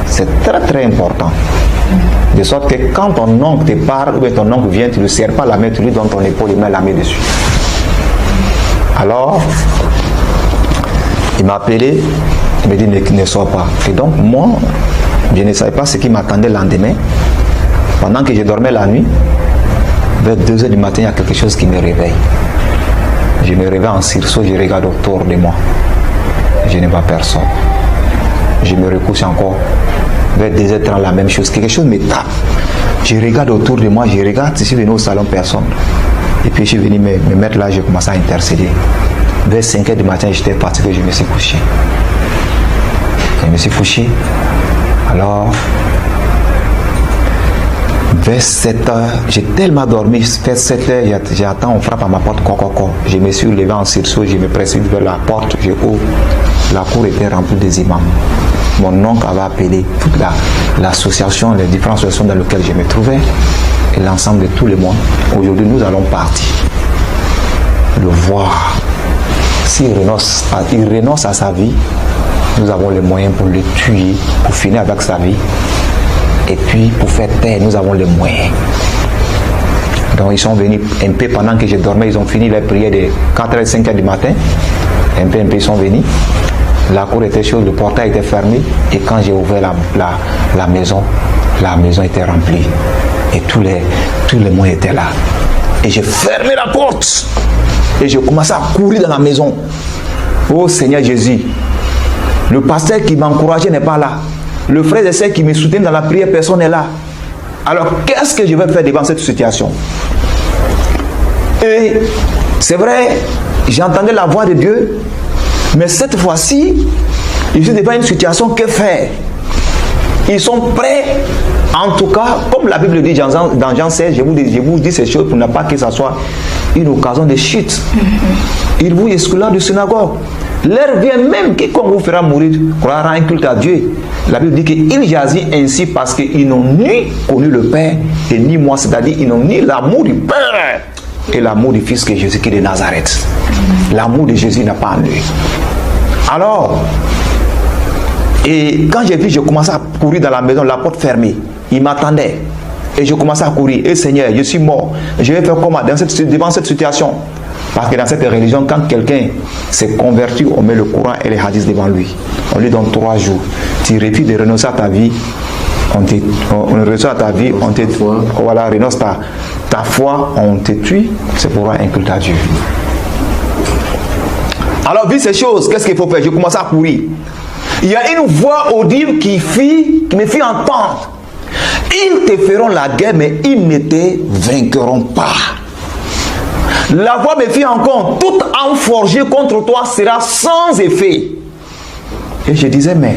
[SPEAKER 1] c'est très très important. De sorte que quand ton oncle te parle, ou bien ton oncle vient, tu ne le serres pas la main, tu lui donnes ton épaule et mets la main dessus. Alors, il m'a appelé, il m'a dit ne sois pas. Et donc moi, je ne savais pas ce qui m'attendait le lendemain. Pendant que je dormais la nuit, vers 2h du matin, il y a quelque chose qui me réveille. Je me réveille en sursaut, je regarde autour de moi. Je ne vois personne. Je me recouche encore. Vers 2h30, la même chose. Quelque chose me tape. Je regarde autour de moi, je regarde. Je suis venu au salon, personne. Et puis je suis venu me mettre là, j'ai commencé à intercéder. Vers 5h du matin, j'étais parti que je me suis couché. Je me suis couché. Alors, vers 7h, j'ai tellement dormi, vers 7h, j'attends, on frappe à ma porte, Je me suis levé en sursaut, je me précipite vers la porte, je ouvre. La cour était remplie des imams. Mon oncle avait appelé toute l'association, les différentes associations dans lesquelles je me trouvais, et l'ensemble de tous les mois. Aujourd'hui, nous allons partir. Le voir. S'il renonce à sa vie, nous avons les moyens pour le tuer, pour finir avec sa vie. Et puis, pour faire paix, nous avons les moyens. Donc, ils sont venus un peu pendant que je dormais, ils ont fini les prières de 4h, 5h du matin. Un peu, ils sont venus. La cour était chaude, le portail était fermé. Et quand j'ai ouvert la maison était remplie. Et tous les moyens étaient là. Et j'ai fermé la porte. Et je commençais à courir dans la maison. Oh Seigneur Jésus, le pasteur qui m'encourageait n'est pas là. Le frère et sœur qui me soutiennent dans la prière, personne n'est là. Alors, qu'est-ce que je vais faire devant cette situation? Et c'est vrai, j'entendais la voix de Dieu, mais cette fois-ci, je suis devant une situation, que faire? Ils sont prêts, en tout cas, comme la Bible dit dans Jean 16, je vous dis ces choses pour ne pas que ça soit une occasion de chute. Ils vous excluent de synagogue. L'heure vient même, quiconque vous fera mourir, croira un culte à Dieu. La Bible dit qu'ils jasit ainsi parce qu'ils n'ont ni connu le Père et ni moi, c'est-à-dire ils n'ont ni l'amour du Père et l'amour du Fils que Jésus-Christ de Nazareth. L'amour de Jésus n'a pas en lui. Alors, et quand j'ai vu, je commençais à courir dans la maison, la porte fermée. Il m'attendait. Et je commençais à courir. Et Seigneur, je suis mort. Je vais faire comment devant cette situation? Parce que dans cette religion, quand quelqu'un s'est converti, on met le Coran et les hadiths devant lui. On lui donne 3 jours. Tu refuses de renoncer à ta vie, on renonce à ta vie, on te voilà, renonce ta foi, on te tue, c'est pour un culte à Dieu. Alors, vu ces choses, qu'est-ce qu'il faut faire? Je commence à courir. Il y a une voix audible qui me fit entendre. Ils te feront la guerre, mais ils ne te vaincront pas. La voix me fit encore, toute arme forgée contre toi sera sans effet. Et je disais, mais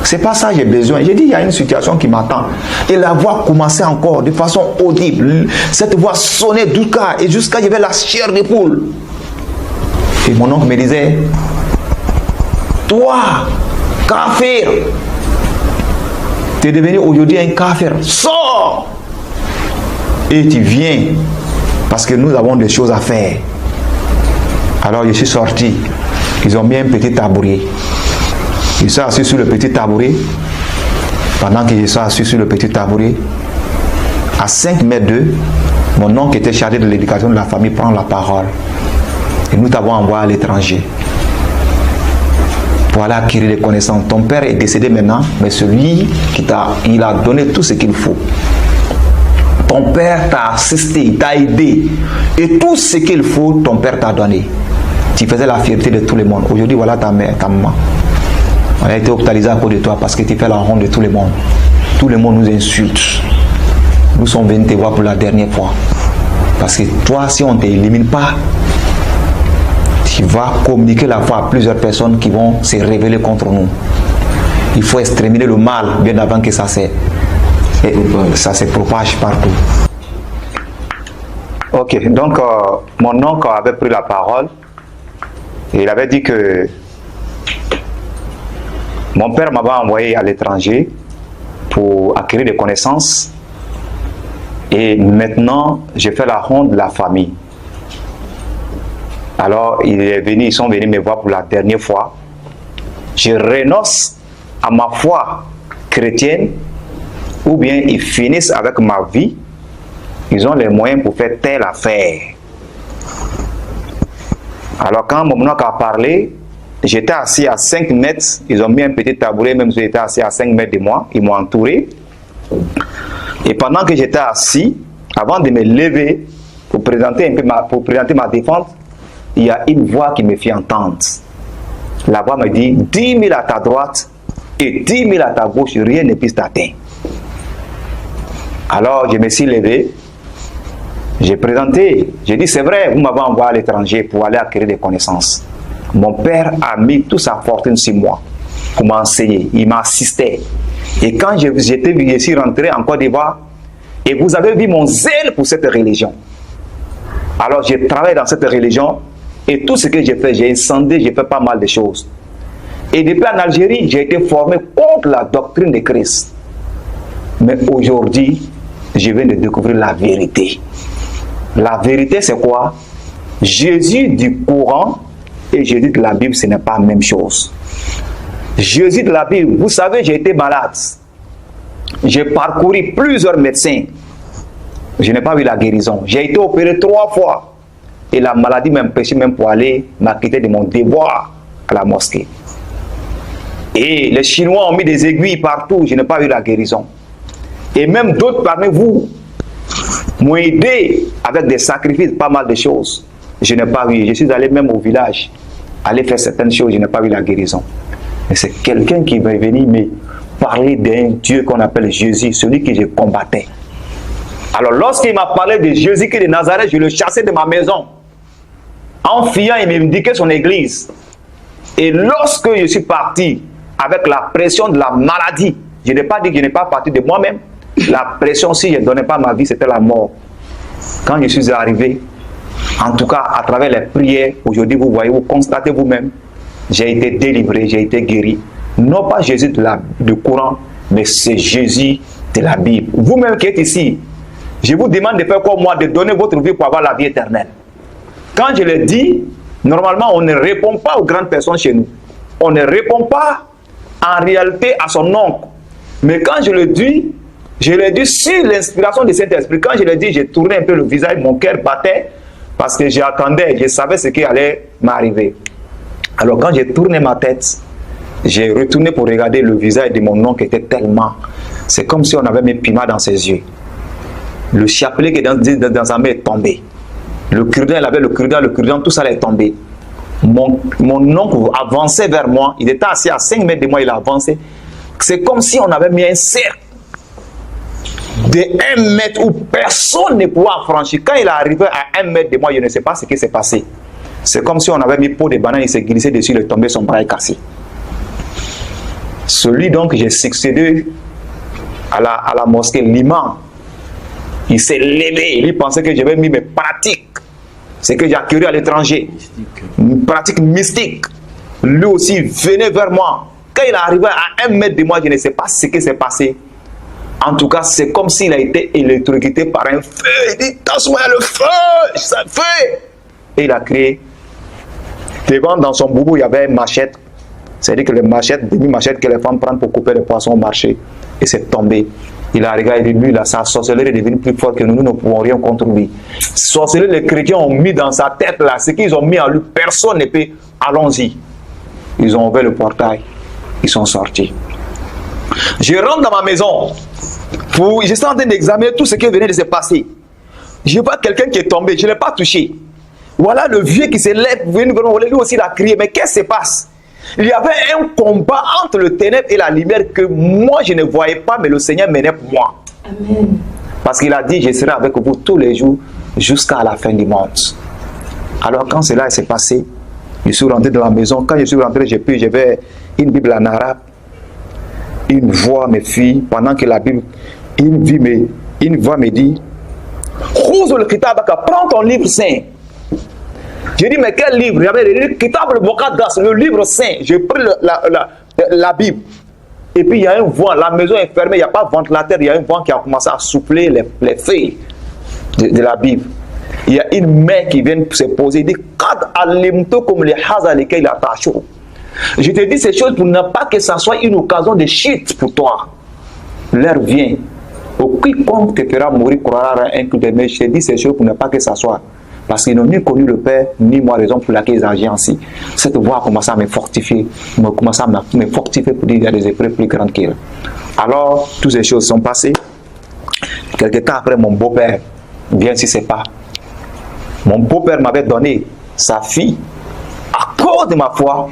[SPEAKER 1] c'est pas ça que j'ai besoin. J'ai dit, il y a une situation qui m'attend. Et la voix commençait encore de façon audible. Cette voix sonnait jusqu'à il y avait la chair de poule. Et mon oncle me disait, toi, kafir, tu es devenu aujourd'hui un kafir. Sors! Et tu viens parce que nous avons des choses à faire. Alors je suis sorti. Ils ont mis un petit tabouret. Je suis assis sur le petit tabouret. Pendant que je suis assis sur le petit tabouret, à 5 mètres d'eux, mon oncle qui était chargé de l'éducation de la famille prend la parole. Et nous t'avons envoyé à l'étranger pour aller acquérir des connaissances. Ton père est décédé maintenant, mais celui il a donné tout ce qu'il faut. Ton père t'a assisté, il t'a aidé. Et tout ce qu'il faut, ton père t'a donné. Tu faisais la fierté de tout le monde. Aujourd'hui, voilà ta mère, ta maman. On a été hospitalisé à cause de toi parce que tu fais la honte de tout le monde. Tout le monde nous insulte. Nous sommes venus te voir pour la dernière fois. Parce que toi, si on ne t'élimine pas, tu vas communiquer la foi à plusieurs personnes qui vont se révéler contre nous. Il faut exterminer le mal bien avant que ça se propage partout. Ok, donc mon oncle avait pris la parole et il avait dit que mon père m'avait envoyé à l'étranger pour acquérir des connaissances et maintenant j'ai fait la honte de la famille. Alors ils sont venus me voir pour la dernière fois. Je renonce à ma foi chrétienne ou bien ils finissent avec ma vie. Ils ont les moyens pour faire telle affaire. Alors quand mon oncle a parlé, j'étais assis à 5 mètres. Ils ont mis un petit tabouret, même si j'étais assis à 5 mètres de moi. Ils m'ont entouré. Et pendant que j'étais assis, avant de me lever pour présenter ma défense, il y a une voix qui me fit entendre. La voix me dit, 10 000 à ta droite et 10 000 à ta gauche, rien ne puisse t'atteindre. Alors je me suis levé, j'ai présenté, j'ai dit, c'est vrai, vous m'avez envoyé à l'étranger pour aller acquérir des connaissances. Mon père a mis toute sa fortune sur moi pour m'enseigner, il m'a assisté. Et quand je suis rentré en Côte d'Ivoire, et vous avez vu mon zèle pour cette religion. Alors j'ai travaillé dans cette religion, et tout ce que j'ai fait, j'ai incendé, j'ai fait pas mal de choses. Et depuis en Algérie, j'ai été formé contre la doctrine de Christ. Mais aujourd'hui, je viens de découvrir la vérité. La vérité, c'est quoi? Jésus du Coran et Jésus de la Bible, ce n'est pas la même chose. Jésus de la Bible, vous savez, j'ai été malade. J'ai parcouru plusieurs médecins. Je n'ai pas eu la guérison. J'ai été opéré 3 fois. Et la maladie m'empêchait même pour aller m'acquitter de mon devoir à la mosquée. Et les Chinois ont mis des aiguilles partout. Je n'ai pas eu la guérison. Et même d'autres parmi vous m'ont aidé avec des sacrifices, pas mal de choses. Je n'ai pas eu. Je suis allé même au village, aller faire certaines choses. Je n'ai pas eu la guérison. Mais c'est quelqu'un qui va venir me parler d'un Dieu qu'on appelle Jésus, celui que je combattais. Alors lorsqu'il m'a parlé de Jésus qui est de Nazareth, je le chassais de ma maison. En fuyant, il m'indiquait son église. Et lorsque je suis parti avec la pression de la maladie, je n'ai pas dit que je n'ai pas parti de moi-même. La pression, si je ne donnais pas ma vie, c'était la mort. Quand je suis arrivé, en tout cas à travers les prières, aujourd'hui vous voyez, vous constatez vous-même, j'ai été délivré, j'ai été guéri. Non pas Jésus du Coran, mais c'est Jésus de la Bible. Vous-même qui êtes ici, je vous demande de faire comme moi, de donner votre vie pour avoir la vie éternelle. Quand je le dis, normalement on ne répond pas aux grandes personnes chez nous. On ne répond pas en réalité à son oncle. Mais quand je le dis sur l'inspiration du Saint-Esprit. Quand je le dis, j'ai tourné un peu le visage, mon cœur battait parce que j'attendais, je savais ce qui allait m'arriver. Alors quand j'ai tourné ma tête, j'ai retourné pour regarder le visage de mon oncle qui était tellement... C'est comme si on avait mis piment dans ses yeux. Le chapelet qui est dans sa main est tombé. Le cure-dent, il avait le cure-dent, tout ça est tombé. mon oncle avançait vers moi. Il était assis à 5 mètres de moi, il a avancé. C'est comme si on avait mis un cercle de 1 mètre où personne ne pouvait franchir. Quand il est arrivé à 1 mètre de moi, je ne sais pas ce qui s'est passé. C'est comme si on avait mis peau de banane, il s'est glissé dessus, il est tombé, son bras est cassé. Celui donc j'ai succédé à la mosquée, l'imam, il s'est levé, il pensait que j'avais mis mes pratiques, ce que j'ai acquis à l'étranger, une pratique mystique. Lui aussi venait vers moi. Quand il est arrivé à 1 mètre de moi, je ne sais pas ce qui s'est passé. En tout cas, c'est comme s'il a été électrocuté par un feu. Il dit, attention, le feu, ça fait. Et il a crié. Devant, dans son boubou, il y avait une machette. C'est-à-dire que les machettes, demi-machettes que les femmes prennent pour couper les poissons au marché. Et c'est tombé. Il a regardé, lui, là, sa sorcellerie est devenue plus forte que nous ne pouvons rien contre lui. Sorcellerie, les chrétiens ont mis dans sa tête, là, ce qu'ils ont mis en lui, personne ne peut. Allons-y. Ils ont ouvert le portail. Ils sont sortis. Je rentre dans ma maison. Je suis en train d'examiner tout ce qui venait de se passer. Je vois quelqu'un qui est tombé. Je ne l'ai pas touché. Voilà le vieux qui se lève. Lui aussi, il a crié. Mais qu'est-ce qui se passe? Il y avait un combat entre le ténèbre et la lumière que moi, je ne voyais pas, mais le Seigneur menait pour moi.
[SPEAKER 3] Amen.
[SPEAKER 1] Parce qu'il a dit, je serai avec vous tous les jours jusqu'à la fin du monde. Alors quand cela s'est passé, je suis rentré dans la maison. Quand je suis rentré, j'avais une Bible en arabe. Une voix me fit, pendant que la Bible, une voix me dit, prends ton livre saint. J'ai dit, mais quel livre? J'avais le Kitab al-Muqaddas, le livre saint. J'ai pris la Bible. Et puis il y a une voix, la maison est fermée, il n'y a pas de ventilateur, il y a une voix qui a commencé à souffler les feuilles de la Bible. Il y a une main qui vient se poser, il dit, je te dis ces choses pour ne pas que ça soit une occasion de chute pour toi. L'heure vient. Quiconque te fera mourir croira à un coup de main. Je te dis ces choses pour ne pas que ça soit. Parce qu'ils n'ont ni connu le Père, ni moi raison pour laquelle ils agissent ainsi. Cette voix a commencé à me fortifier. Commencé à me fortifier pour dire qu'il y a des épreuves plus grandes qu'elle. Alors, toutes ces choses sont passées. Quelque temps après, mon beau-père vient sur ses pas. Mon beau-père m'avait donné sa fille à cause de ma foi,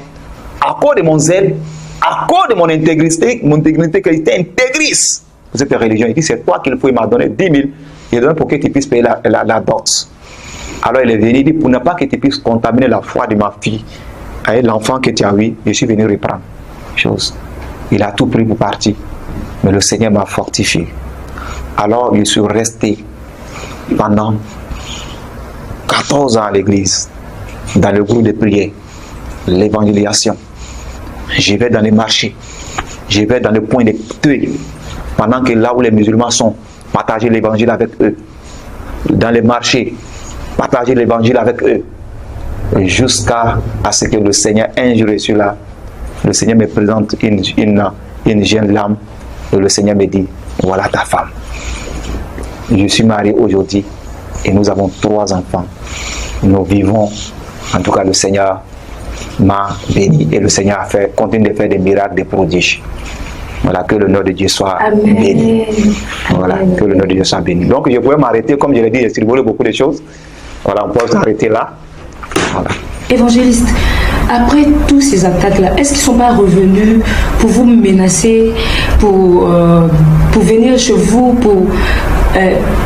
[SPEAKER 1] à cause de mon zèle, à cause de mon intégrité qui était intégriste pour cette religion. Il dit, c'est toi qu'il faut, il m'a donné 10 000. Il a donné pour que tu puisses payer la dot. Alors il est venu, il dit, pour ne pas que tu puisses contaminer la foi de ma fille, avec l'enfant que tu as eu, je suis venu reprendre. Chose. Il a tout pris pour partir. Mais le Seigneur m'a fortifié. Alors je suis resté pendant 14 ans à l'église, dans le groupe de prière, l'évangélisation. Je vais dans les marchés, je vais dans le point de deuil, pendant que là où les musulmans sont, partager l'évangile avec eux. Dans les marchés, partager l'évangile avec eux. Jusqu'à ce que le Seigneur, un jour je suis là, le Seigneur me présente une jeune dame et le Seigneur me dit, voilà ta femme. Je suis marié aujourd'hui et nous avons 3 enfants. Nous vivons, en tout cas le Seigneur m'a béni et le Seigneur continue de faire des miracles, des prodiges. Voilà, que le nom de Dieu soit
[SPEAKER 3] Amen.
[SPEAKER 1] béni. Voilà,
[SPEAKER 3] Amen.
[SPEAKER 1] que le nom de Dieu soit béni. Donc je pouvais m'arrêter, comme je l'ai dit, j'ai survolé beaucoup de choses. Voilà, on peut s'arrêter là. Voilà.
[SPEAKER 3] Évangéliste, après tous ces attaques-là, est-ce qu'ils ne sont pas revenus pour vous menacer, pour venir chez vous, pour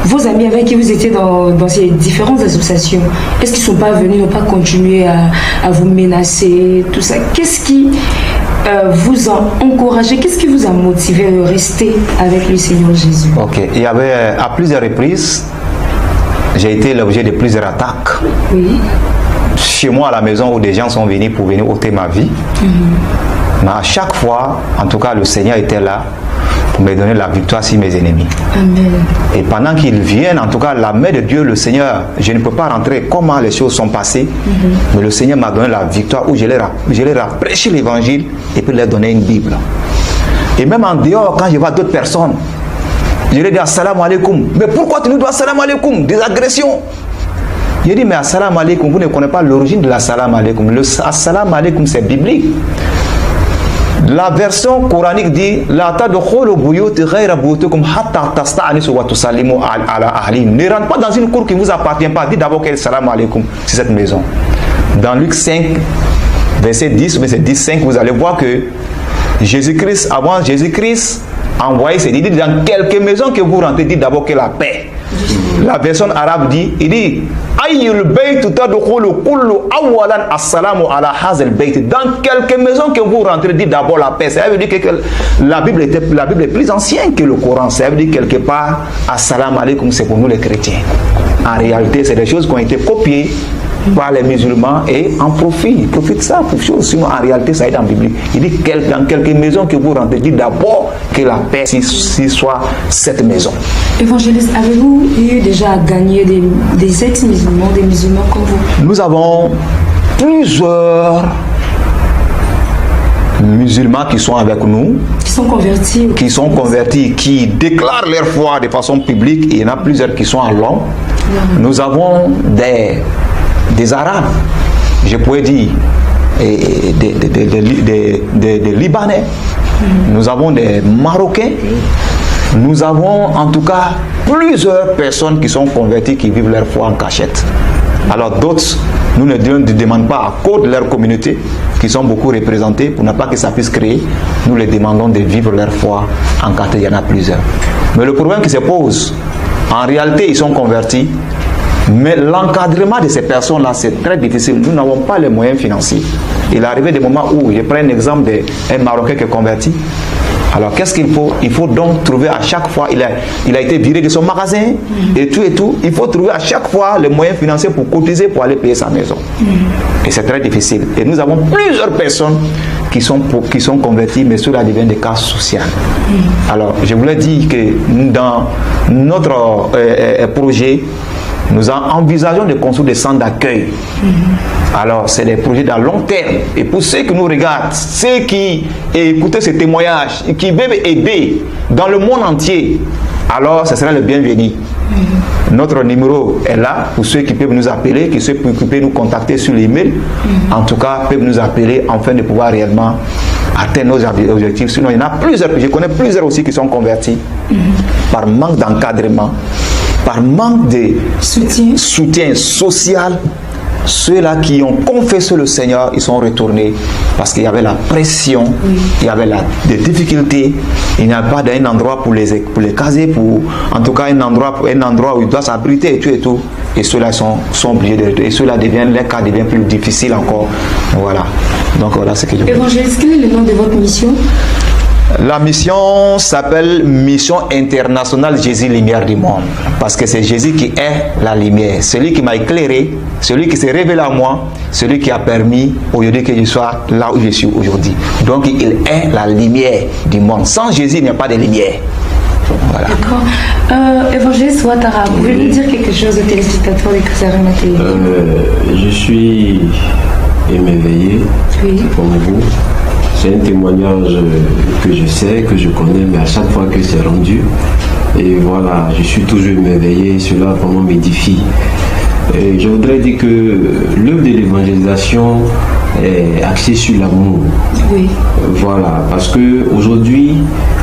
[SPEAKER 3] vos amis avec qui vous étiez dans ces différentes associations? Est-ce qu'ils ne sont pas venus, n'ont pas continué à vous menacer, tout ça? Qu'est-ce qui vous a encouragé, qu'est-ce qui vous a motivé à rester avec le Seigneur Jésus?
[SPEAKER 1] Ok, il y avait à plusieurs reprises, j'ai été l'objet de plusieurs attaques.
[SPEAKER 3] Oui.
[SPEAKER 1] Chez moi à la maison où des gens sont venus pour venir ôter ma vie. Mais à chaque fois, en tout cas, le Seigneur était là pour me donner la victoire sur mes ennemis.
[SPEAKER 3] Amen.
[SPEAKER 1] Et pendant qu'ils viennent, en tout cas, la main de Dieu, le Seigneur, je ne peux pas rentrer comment les choses sont passées, mais le Seigneur m'a donné la victoire où je leur ai prêché l'évangile et puis leur donné une Bible. Et même en dehors, quand je vois d'autres personnes, je leur dis assalamu alaikum. Mais pourquoi tu nous dois assalamu alaikum? Des agressions. Je dis, mais assalamu alaikum, vous ne connaissez pas l'origine de l'assalamu alaikum. Le assalamu alaikum, c'est biblique. La version coranique dit, la tadkhulu buyuti ghayra buyutikum hatta tasta'nisu wa tusallimu ala ahli. Ne rentre pas dans une cour qui ne vous appartient pas. Dites d'abord quel salam alaikum, c'est cette maison. dans Luc 5, verset 10, verset 10-5, vous allez voir que Jésus-Christ, avant Jésus-Christ, envoyé, c'est dit dans quelques maisons que vous rentrez, dit d'abord que la paix. La version arabe dit, il dit, dans quelques maisons que vous rentrez, dit d'abord la paix. Ça veut dire que la Bible est plus ancienne que le Coran. Ça veut dire quelque part, assalamu alaikum, c'est pour nous les chrétiens. En réalité, c'est des choses qui ont été copiées par les musulmans et en profitent de ça pour choses. Sinon, en réalité, ça est dans la Bible. Il dit dans quelques maisons que vous rentrez, dit d'abord que la paix si soit cette maison.
[SPEAKER 3] Évangéliste, avez-vous eu déjà à gagner des ex-musulmans, des musulmans comme vous?
[SPEAKER 1] Nous avons plusieurs musulmans qui sont avec nous, qui sont convertis, qui déclarent leur foi de façon publique. Et il y en a plusieurs qui sont à l'ombre. Nous avons des Arabes, je pourrais dire, des Libanais, nous avons des Marocains, nous avons en tout cas plusieurs personnes qui sont converties, qui vivent leur foi en cachette. Alors d'autres, nous ne demandons pas à cause de leur communauté, qui sont beaucoup représentés, pour ne pas que ça puisse créer, nous les demandons de vivre leur foi en cachette. Il y en a plusieurs. Mais le problème qui se pose, en réalité, ils sont convertis, mais l'encadrement de ces personnes-là, c'est très difficile. Nous n'avons pas les moyens financiers. Il est arrivé des moments où, je prends un exemple d'un Marocain qui est converti. Alors, qu'est-ce qu'il faut? Il faut donc trouver à chaque fois, il a été viré de son magasin et tout. Il faut trouver à chaque fois les moyens financiers pour cotiser, pour aller payer sa maison. Et c'est très difficile. Et nous avons plusieurs personnes qui sont converties, mais cela devient des cas sociaux. Alors, je voulais dire que dans notre projet, nous envisageons de construire des centres d'accueil. Alors, c'est des projets à long terme. Et pour ceux qui nous regardent, ceux qui écoutent ces témoignages, et qui veulent aider dans le monde entier, alors ce sera le bienvenu. Notre numéro est là pour ceux qui peuvent nous appeler, ceux qui peuvent nous contacter sur l'email. En tout cas, peuvent nous appeler afin de pouvoir réellement atteindre nos objectifs. Sinon, il y en a plusieurs. Je connais plusieurs aussi qui sont convertis par manque d'encadrement, par manque de soutien social. Ceux-là qui ont confessé le Seigneur, ils sont retournés parce qu'il y avait la pression, il y avait des difficultés. Il n'y a pas d'un endroit pour les caser, en tout cas un endroit où ils doivent s'abriter et tout. Et ceux-là sont obligés de retourner. Et ceux-là les cas deviennent plus difficiles encore. Voilà. Donc voilà ce que je veux dire.
[SPEAKER 3] Évangéliste, quel est le nom de votre mission?
[SPEAKER 1] La mission s'appelle Mission Internationale Jésus Lumière du Monde. Parce que c'est Jésus qui est la lumière. Celui qui m'a éclairé, celui qui s'est révélé à moi, celui qui a permis aujourd'hui que je sois là où je suis aujourd'hui. Donc il est la lumière du monde. Sans Jésus, il n'y a pas de lumière. Voilà.
[SPEAKER 3] D'accord. Évangéliste Ouattara, pouvez-vous dire quelque chose aux téléspectateurs de Kasarima TV?
[SPEAKER 4] Je suis émerveillé comme vous. C'est un témoignage que je sais, que je connais, mais à chaque fois que c'est rendu, et voilà, je suis toujours émerveillé, cela vraiment m'édifie. Et je voudrais dire que l'œuvre de l'évangélisation est axée sur l'amour.
[SPEAKER 3] Oui.
[SPEAKER 4] Voilà, parce qu'aujourd'hui,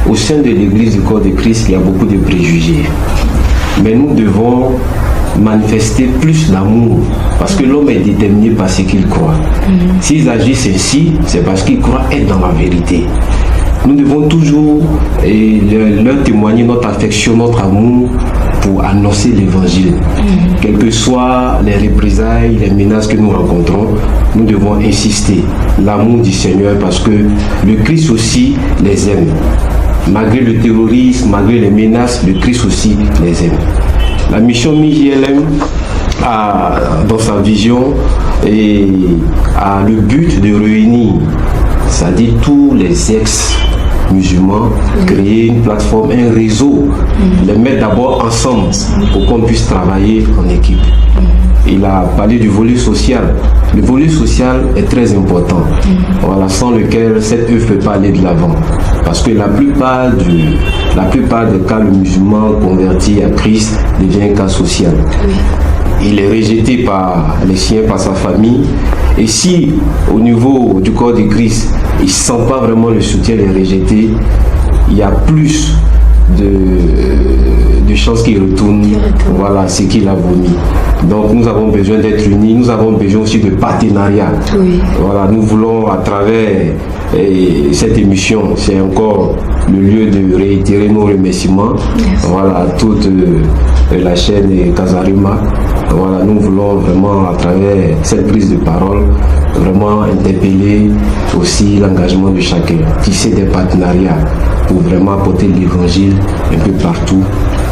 [SPEAKER 4] au sein de l'Église du corps de Christ, il y a beaucoup de préjugés. Mais nous devons manifester plus d'amour, parce que l'homme est déterminé par ce qu'il croit. S'ils agissent ainsi, c'est parce qu'ils croient être dans la vérité. Nous devons toujours leur témoigner notre affection, notre amour pour annoncer l'évangile. Quelles que soient les représailles, les menaces que nous rencontrons, nous devons insister l'amour du Seigneur, parce que le Christ aussi les aime. Malgré le terrorisme, malgré les menaces, le Christ aussi les aime. La mission MIJLM a, dans sa vision, a le but de réunir, c'est-à-dire tous les ex-musulmans, créer une plateforme, un réseau, les mettre d'abord ensemble pour qu'on puisse travailler en équipe. Il a parlé du volet social. Le volet social est très important, voilà, sans lequel cette œuvre ne peut pas aller de l'avant. Parce que la plupart des cas, le musulman converti à Christ devient un cas social. Il est rejeté par les siens, par sa famille. Et si, au niveau du corps de Christ, il ne sent pas vraiment le soutien, il est rejeté, il y a plus de de chances qu'il retourne, voilà, ce qu'il a vomi. Donc nous avons besoin d'être unis, nous avons besoin aussi de partenariat.
[SPEAKER 3] Oui.
[SPEAKER 4] Voilà, nous voulons à travers cette émission, c'est encore le lieu de réitérer nos remerciements. Voilà, à toute la chaîne Casarima. Voilà, nous voulons vraiment à travers cette prise de parole vraiment interpeller aussi l'engagement de chacun, tisser des partenariats pour vraiment apporter l'évangile un peu partout,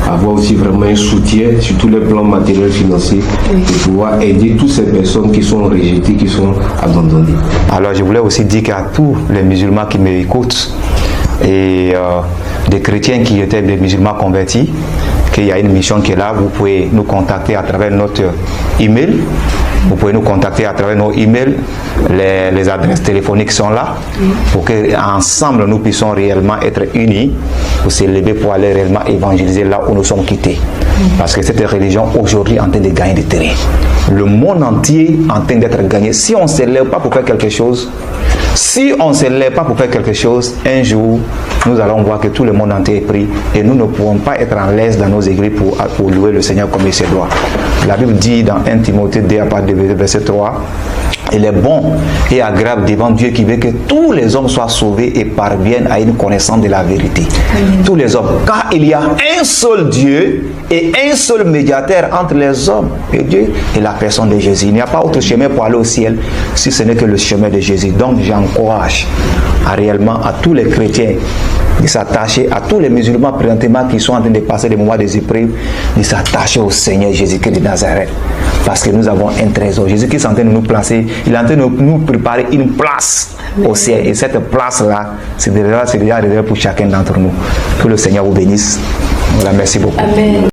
[SPEAKER 4] avoir aussi vraiment un soutien sur tous les plans matériels financiers pour pouvoir aider toutes ces personnes qui sont rejetées, qui sont abandonnées.
[SPEAKER 1] Alors je voulais aussi dire qu'à tous les musulmans qui m'écoutent et des chrétiens qui étaient des musulmans convertis, qu'il y a une mission qui est là, vous pouvez nous contacter à travers notre email. Vous pouvez nous contacter à travers nos emails, les adresses téléphoniques sont là, pour qu'ensemble nous puissions réellement être unis pour s'élever, pour aller réellement évangéliser là où nous sommes quittés. Parce que cette religion aujourd'hui est en train de gagner du terrain. Le monde entier est en train d'être gagné. Si on ne s'élève pas pour faire quelque chose, un jour, nous allons voir que tout le monde entier est pris et nous ne pourrons pas être en l'aise dans nos églises pour louer le Seigneur comme il se doit. La Bible dit dans 1 Timothée 2, à partir du verset 3, il est bon et agréable devant Dieu qui veut que tous les hommes soient sauvés et parviennent à une connaissance de la vérité. Amen. Tous les hommes. Car il y a un seul Dieu et un seul médiateur entre les hommes et Dieu et la personne de Jésus. Il n'y a pas autre chemin pour aller au ciel si ce n'est que le chemin de Jésus. Donc j'encourage réellement à tous les chrétiens de s'attacher, à tous les musulmans présentement qui sont en train de passer des moments des épreuves, de s'attacher au Seigneur Jésus-Christ de Nazareth. Parce que nous avons un trésor. Jésus-Christ est en train de nous placer, il est en train de nous préparer une place au ciel. Et cette place-là, c'est déjà réservé pour chacun d'entre nous. Que le Seigneur vous bénisse. Voilà, merci beaucoup.
[SPEAKER 3] Amen.